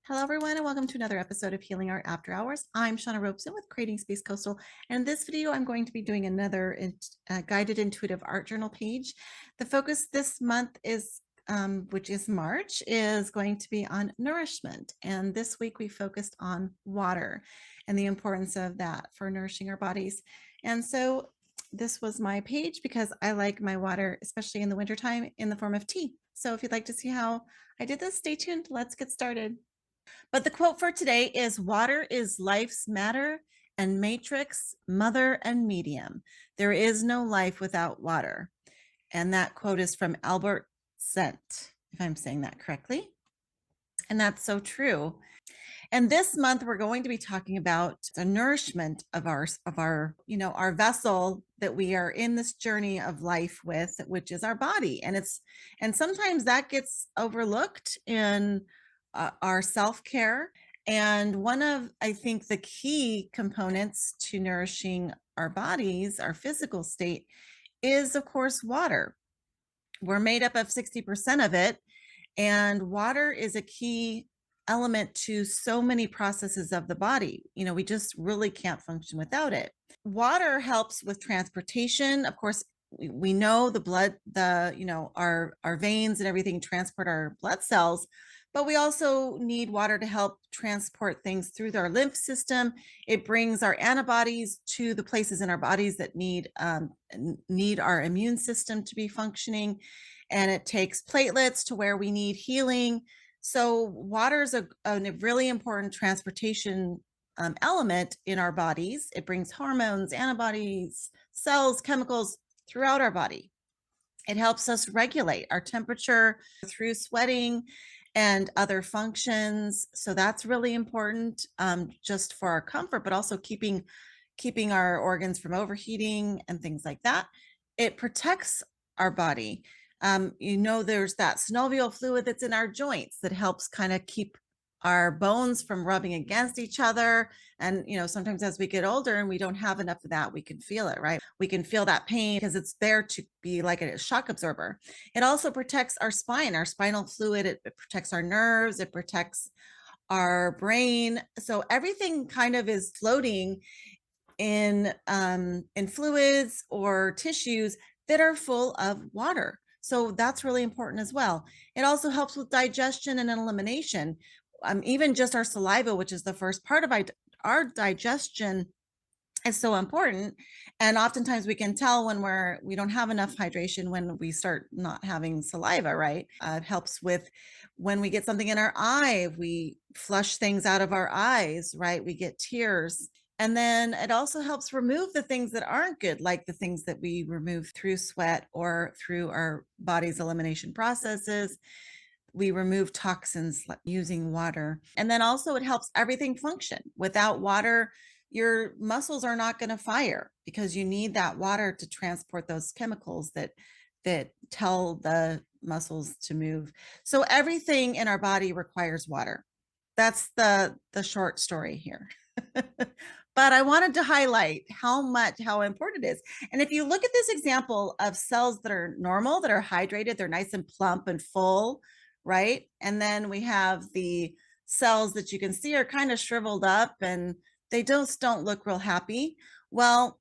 Hello, everyone, and welcome to another episode of Healing Art After Hours. I'm Shauna Robeson with Creating Space Coastal, and in this video, I'm going to be doing another guided intuitive art journal page. The focus this month is, which is March, is going to be on nourishment, and this week we focused on water and the importance of that for nourishing our bodies. And so this was my page because I like my water, especially in the wintertime, in the form of tea. So if you'd like to see how I did this, stay tuned. Let's get started. But the quote for today is water is life's matter and matrix, mother and medium. There is no life without water. And that quote is from Albert Sent, if I'm saying that correctly. And that's so true. And this month we're going to be talking about the nourishment of our our vessel that we are in this journey of life with, which is our body. And sometimes that gets overlooked in our self-care. And one of, I think, the key components to nourishing our bodies, our physical state, is of course water. We're made up of 60% of it, and water is a key element to so many processes of the body. We just really can't function without it. Water helps with transportation. Of course, we know the blood, our veins and everything transport our blood cells, but we also need water to help transport things through our lymph system. It brings our antibodies to the places in our bodies that need our immune system to be functioning. And it takes platelets to where we need healing. So water is a really important transportation element in our bodies. It brings hormones, antibodies, cells, chemicals throughout our body. It helps us regulate our temperature through sweating and other functions. So that's really important, just for our comfort, but also keeping our organs from overheating and things like that. It protects our body. There's that synovial fluid that's in our joints that helps kind of keep our bones from rubbing against each other. And, sometimes as we get older and we don't have enough of that, we can feel it, right? We can feel that pain because it's there to be like a shock absorber. It also protects our spine, our spinal fluid. It protects our nerves. It protects our brain. So everything kind of is floating in fluids or tissues that are full of water. So that's really important as well. It also helps with digestion and elimination. Even just our saliva, which is the first part of our digestion, is so important. And oftentimes we can tell when we don't have enough hydration when we start not having saliva, right? It helps with when we get something in our eye, we flush things out of our eyes, right? We get tears. And then it also helps remove the things that aren't good, like the things that we remove through sweat or through our body's elimination processes. We remove toxins using water. And then also it helps everything function. Without water, your muscles are not going to fire because you need that water to transport those chemicals that tell the muscles to move. So everything in our body requires water. That's the short story here. But I wanted to highlight how important it is. And if you look at this example of cells that are normal, that are hydrated, they're nice and plump and full, right? And then we have the cells that you can see are kind of shriveled up and they just don't look real happy. Well,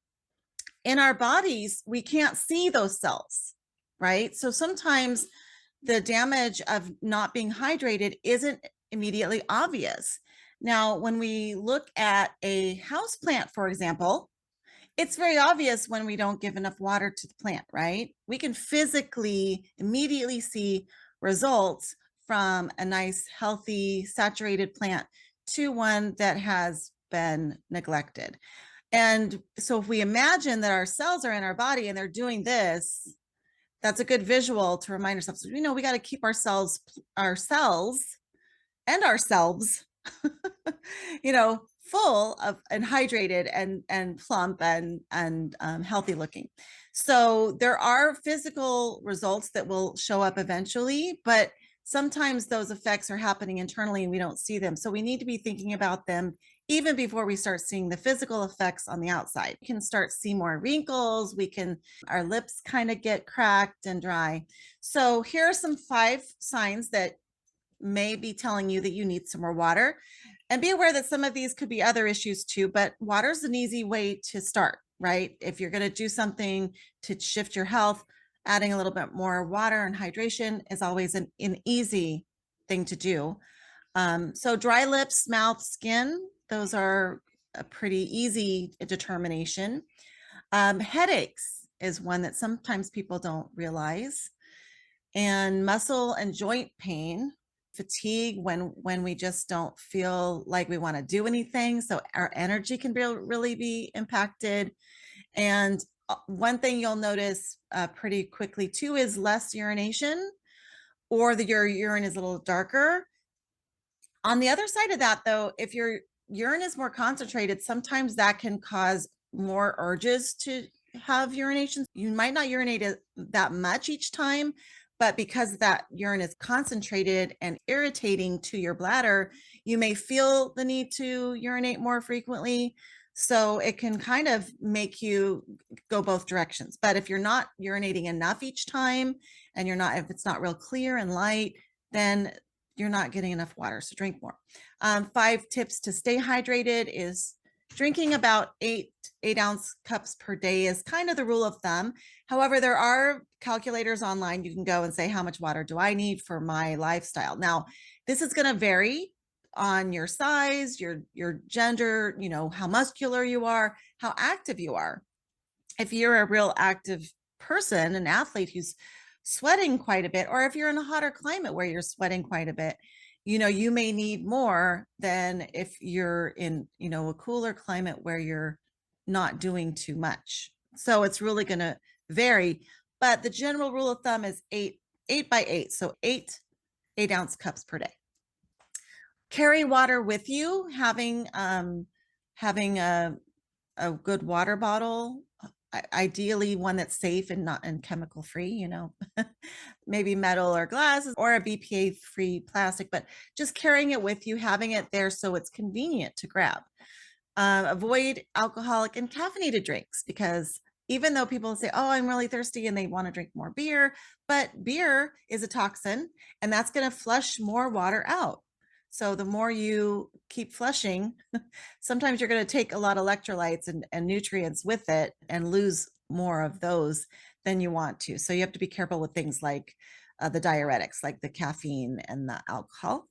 in our bodies, we can't see those cells, right? So sometimes the damage of not being hydrated isn't immediately obvious. Now, when we look at a house plant, for example, it's very obvious when we don't give enough water to the plant, right? We can physically immediately see results from a nice, healthy, saturated plant to one that has been neglected. And so if we imagine that our cells are in our body and they're doing this, that's a good visual to remind ourselves, we got to keep our cells and ourselves, full of and hydrated and plump and healthy looking. So there are physical results that will show up eventually, but sometimes those effects are happening internally and we don't see them. So we need to be thinking about them even before we start seeing the physical effects on the outside. We can start see more wrinkles. Our lips kind of get cracked and dry. So here are some 5 signs that may be telling you that you need some more water. And be aware that some of these could be other issues too, but water is an easy way to start, right? If you're going to do something to shift your health, adding a little bit more water and hydration is always an easy thing to do. So dry lips, mouth, skin, those are a pretty easy determination. Headaches is one that sometimes people don't realize, and muscle and joint pain, fatigue when we just don't feel like we want to do anything, so our energy can really be impacted. And one thing you'll notice pretty quickly too is less urination, or your urine is a little darker. On the other side of that, though, if your urine is more concentrated, sometimes that can cause more urges to have urination. You might not urinate that much each time, but because that urine is concentrated and irritating to your bladder, you may feel the need to urinate more frequently. So it can kind of make you go both directions. But if you're not urinating enough each time, and if it's not real clear and light, then you're not getting enough water, so drink more. 5 tips to stay hydrated is drinking about 8-ounce cups per day is kind of the rule of thumb. However, there are calculators online. You can go and say, how much water do I need for my lifestyle? Now, this is going to vary on your size, your gender, how muscular you are, how active you are. If you're a real active person, an athlete who's sweating quite a bit, or if you're in a hotter climate where you're sweating quite a bit, you may need more than if you're in, a cooler climate where you're not doing too much. So it's really going to vary, but the general rule of thumb is 8 by 8. So 8-ounce cups per day. Carry water with you, having a good water bottle, ideally one that's safe and chemical free, maybe metal or glass or a BPA free plastic, but just carrying it with you, having it there so it's convenient to grab. Avoid alcoholic and caffeinated drinks, because even though people say, oh, I'm really thirsty, and they want to drink more beer, but beer is a toxin and that's going to flush more water out. So the more you keep flushing, sometimes you're going to take a lot of electrolytes and nutrients with it and lose more of those than you want to. So you have to be careful with things like the diuretics, like the caffeine and the alcohol.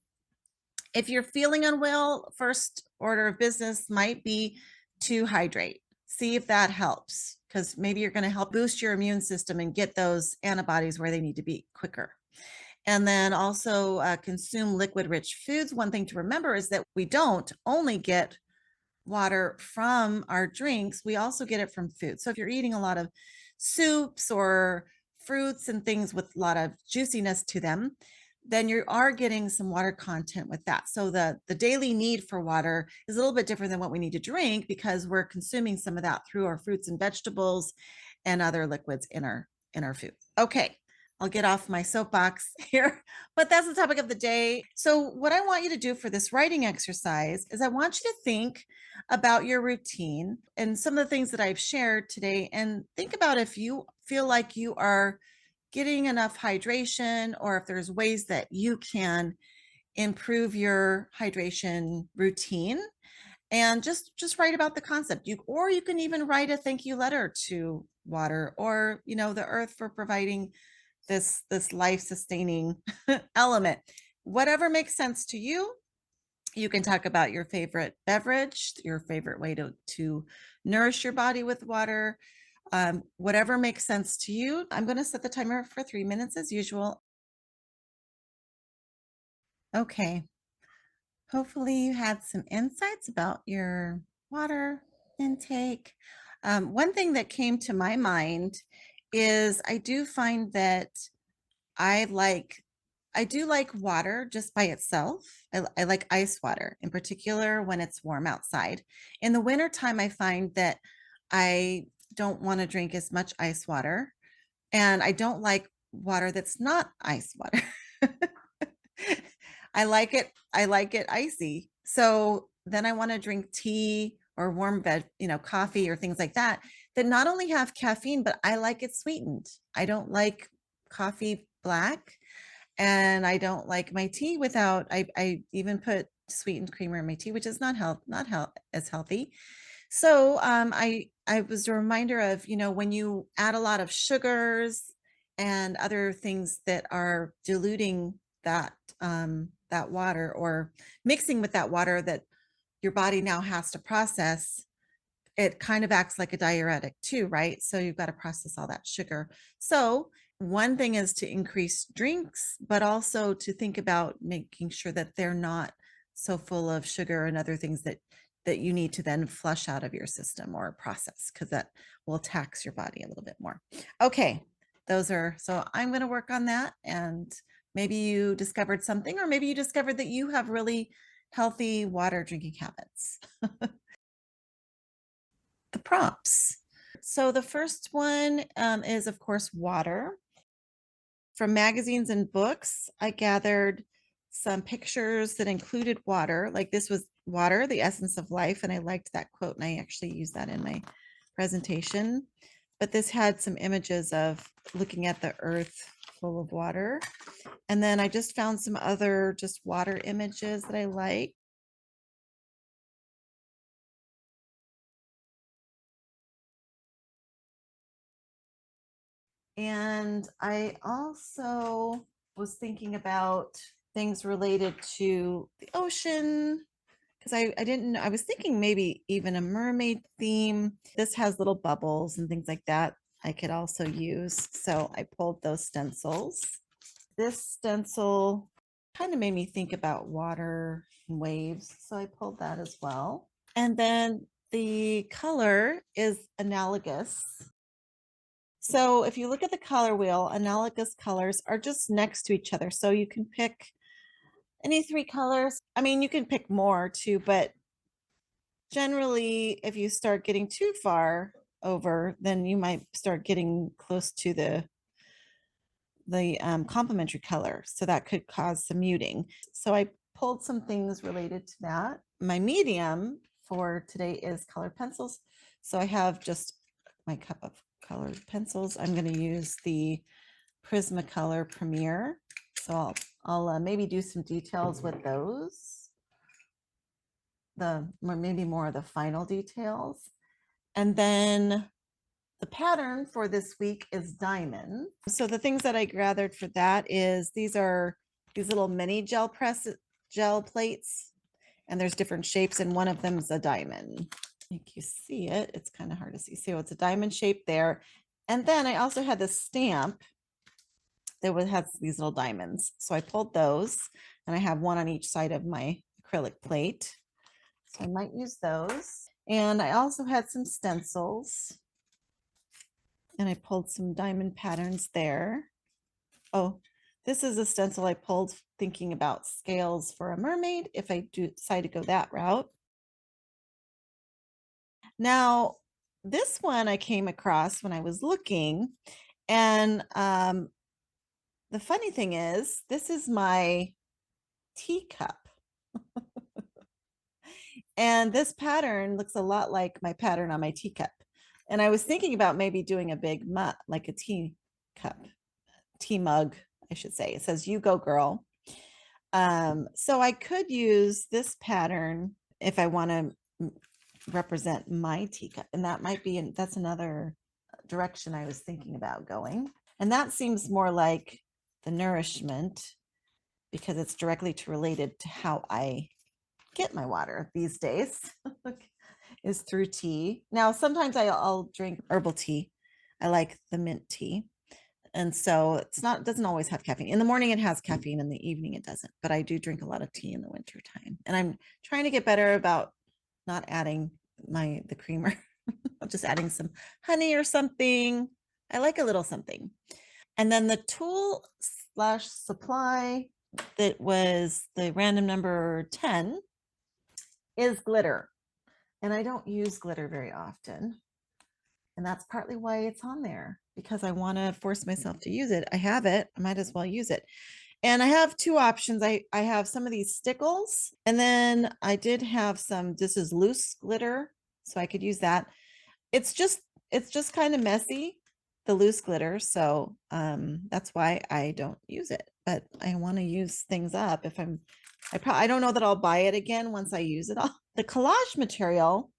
If you're feeling unwell, first order of business might be to hydrate. See if that helps, because maybe you're going to help boost your immune system and get those antibodies where they need to be quicker. And then also consume liquid-rich foods. One thing to remember is that we don't only get water from our drinks, we also get it from food. So if you're eating a lot of soups or fruits and things with a lot of juiciness to them, then you are getting some water content with that. So the daily need for water is a little bit different than what we need to drink, because we're consuming some of that through our fruits and vegetables and other liquids in our food. Okay, I'll get off my soapbox here, but that's the topic of the day. So what I want you to do for this writing exercise is I want you to think about your routine and some of the things that I've shared today, and think about if you feel like you are getting enough hydration, or if there's ways that you can improve your hydration routine. And just write about the concept. You can even write a thank you letter to water, or the earth, for providing this life-sustaining element. Whatever makes sense to you. You can talk about your favorite beverage, your favorite way to nourish your body with water. Whatever makes sense to you. I'm going to set the timer for 3 minutes as usual. Okay. Hopefully you had some insights about your water intake. One thing that came to my mind is I do find that I do like water just by itself. I like ice water, in particular when it's warm outside. In the wintertime, I find that I don't want to drink as much ice water, and I don't like water that's not ice water. I like it icy. So then I want to drink tea or warm coffee or things like that not only have caffeine, but I like it sweetened. I don't like coffee black. and I don't like my tea without, I even put sweetened creamer in my tea, which is not as healthy. So I was a reminder of, when you add a lot of sugars and other things that are diluting that water, or mixing with that water that your body now has to process, it kind of acts like a diuretic too, right? So you've got to process all that sugar. So one thing is to increase drinks, but also to think about making sure that they're not so full of sugar and other things that you need to then flush out of your system or process, because that will tax your body a little bit more. Okay, so I'm going to work on that, and maybe you discovered something, or maybe you discovered that you have really healthy water drinking habits. The prompts. So the first one is, of course, water. From magazines and books, I gathered some pictures that included water. Like this was water, the essence of life. And I liked that quote, and I actually used that in my presentation. But this had some images of looking at the earth full of water. And then I just found some other just water images that I like. And I also was thinking about things related to the ocean, because I was thinking maybe even a mermaid theme. This has little bubbles and things like that I could also use. So I pulled those stencils. This stencil kind of made me think about water and waves. So I pulled that as well. And then the color is analogous. So if you look at the color wheel, analogous colors are just next to each other. So you can pick any three colors. I mean, you can pick more too, but generally, if you start getting too far over, then you might start getting close to the complementary color. So that could cause some muting. So I pulled some things related to that. My medium for today is colored pencils. So I have just my cup of colored pencils. I'm going to use the Prismacolor Premier. So I'll maybe do some details with those. Maybe more of the final details. And then the pattern for this week is diamond. So the things that I gathered for that is these are these little mini gel plates, and there's different shapes, and one of them is a diamond. I think you see it. It's kind of hard to see. So it's a diamond shape there. And then I also had this stamp that has these little diamonds. So I pulled those, and I have one on each side of my acrylic plate. So I might use those. And I also had some stencils, and I pulled some diamond patterns there. Oh, this is a stencil I pulled thinking about scales for a mermaid if I do decide to go that route. Now, this one I came across when I was looking, and the funny thing is, this is my teacup. And this pattern looks a lot like my pattern on my teacup. And I was thinking about maybe doing a big mug, like a tea mug, I should say. It says, "You go, girl." So I could use this pattern if I want to represent my teacup. And that might be, that's another direction I was thinking about going. And that seems more like the nourishment, because it's directly related to how I get my water these days is through tea. Now, sometimes I'll drink herbal tea. I like the mint tea. And so it doesn't always have caffeine. In the morning, it has caffeine. In the evening, it doesn't. But I do drink a lot of tea in the winter time. And I'm trying to get better about not adding the creamer. Just adding some honey or something. I like a little something. And then the tool / supply that was the random number 10 is glitter. And I don't use glitter very often. And that's partly why it's on there, because I want to force myself to use it. I have it. I might as well use it. And I have two options. I have some of these stickles, and then I did have some, this is loose glitter, so I could use that. It's just kind of messy, the loose glitter. So that's why I don't use it. but I want to use things up if I don't know that I'll buy it again once I use it all. The collage material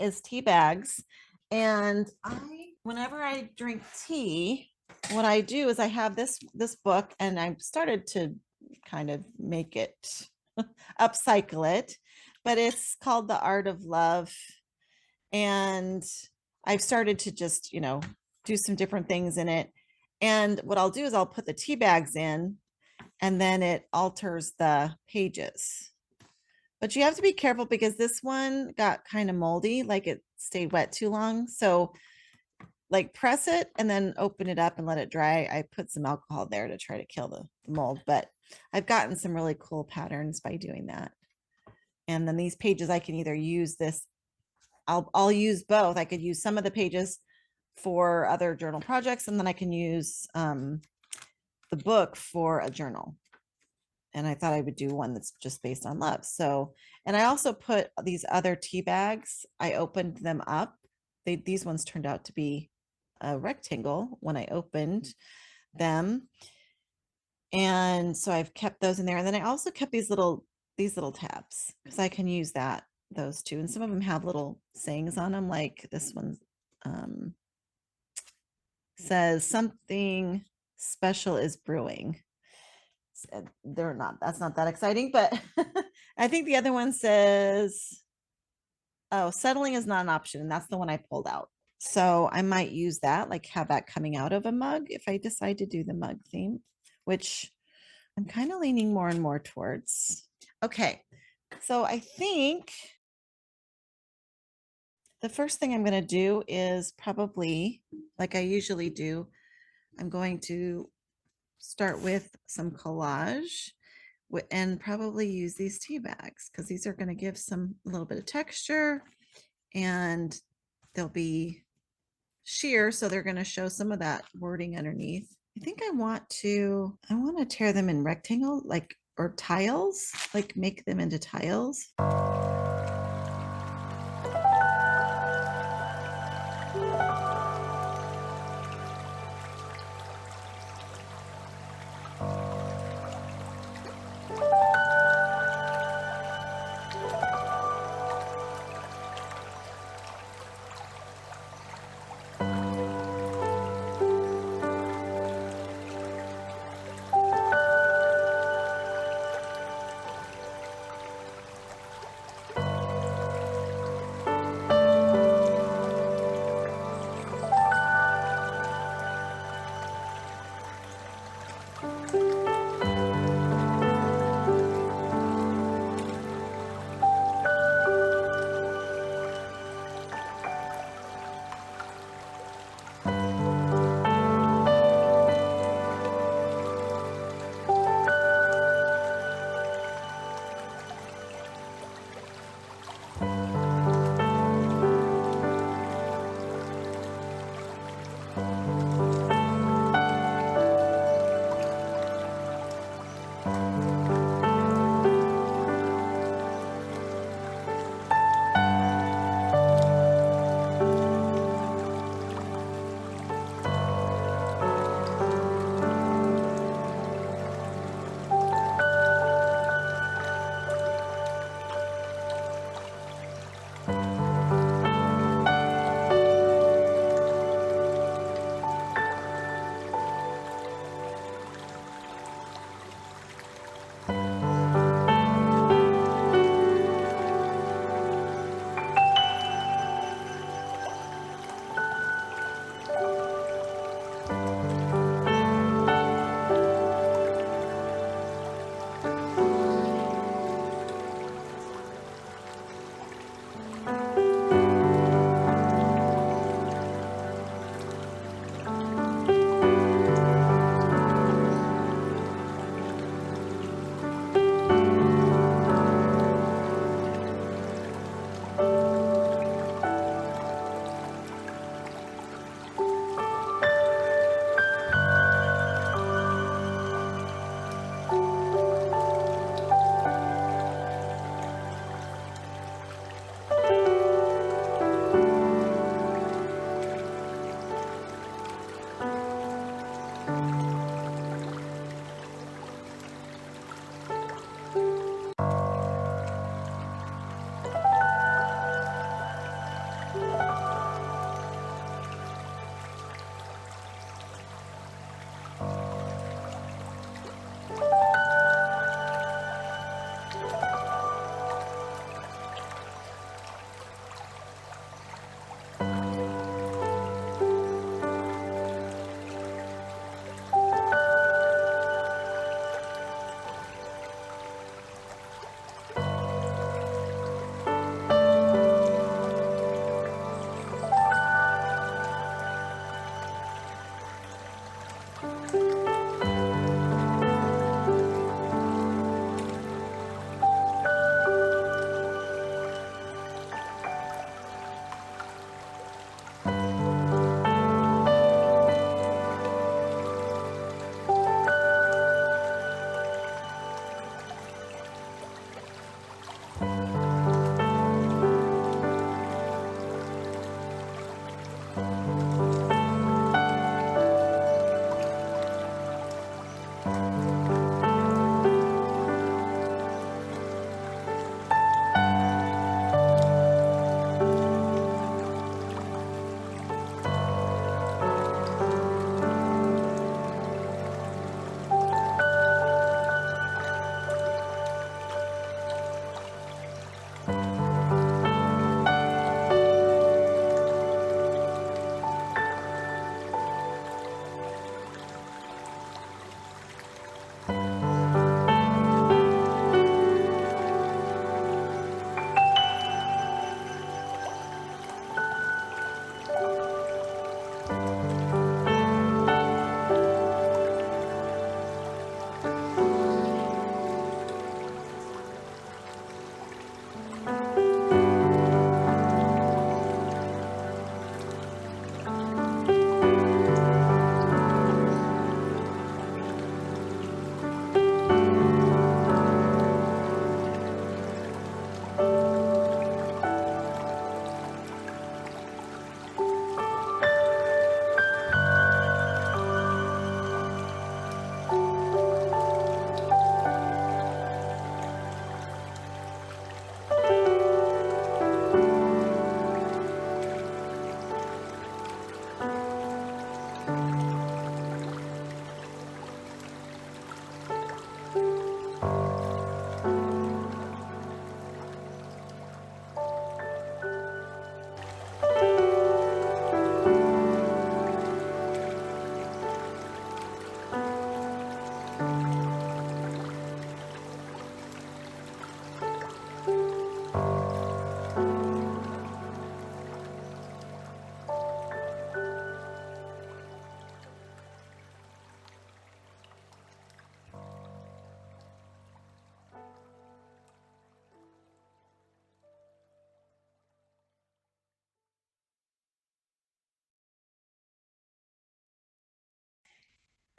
is tea bags. And whenever I drink tea, what I do is I have this book, and I've started to kind of make it upcycle it, but it's called The Art of Love. And I've started to just, do some different things in it. And what I'll do is I'll put the tea bags in, and then it alters the pages. But you have to be careful because this one got kind of moldy, like it stayed wet too long. So like press it and then open it up and let it dry. I put some alcohol there to try to kill the mold, but I've gotten some really cool patterns by doing that. And then these pages, I can either use this, I'll use both. I could use some of the pages for other journal projects, and then I can use the book for a journal. And I thought I would do one that's just based on love. So, and I also put these other tea bags, I opened them up. These ones turned out to be a rectangle when I opened them. And so I've kept those in there. And then I also kept these little tabs because I can use those too. And some of them have little sayings on them, like this one says something special is brewing. That's not that exciting, but I think the other one says, oh, settling is not an option. And that's the one I pulled out. So I might use that, like have that coming out of a mug if I decide to do the mug theme, which I'm kind of leaning more and more towards. Okay, so I think the first thing I'm going to do is probably, like I usually do, I'm going to start with some collage and probably use these tea bags because these are going to give a little bit of texture, and they'll be sheer, so they're going to show some of that wording underneath. I think I want to tear them in rectangle, like, or tiles, like make them into tiles.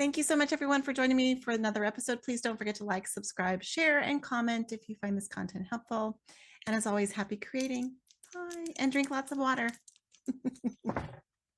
Thank you so much, everyone, for joining me for another episode. Please don't forget to like, subscribe, share, and comment if you find this content helpful. And as always, happy creating. Bye. And drink lots of water.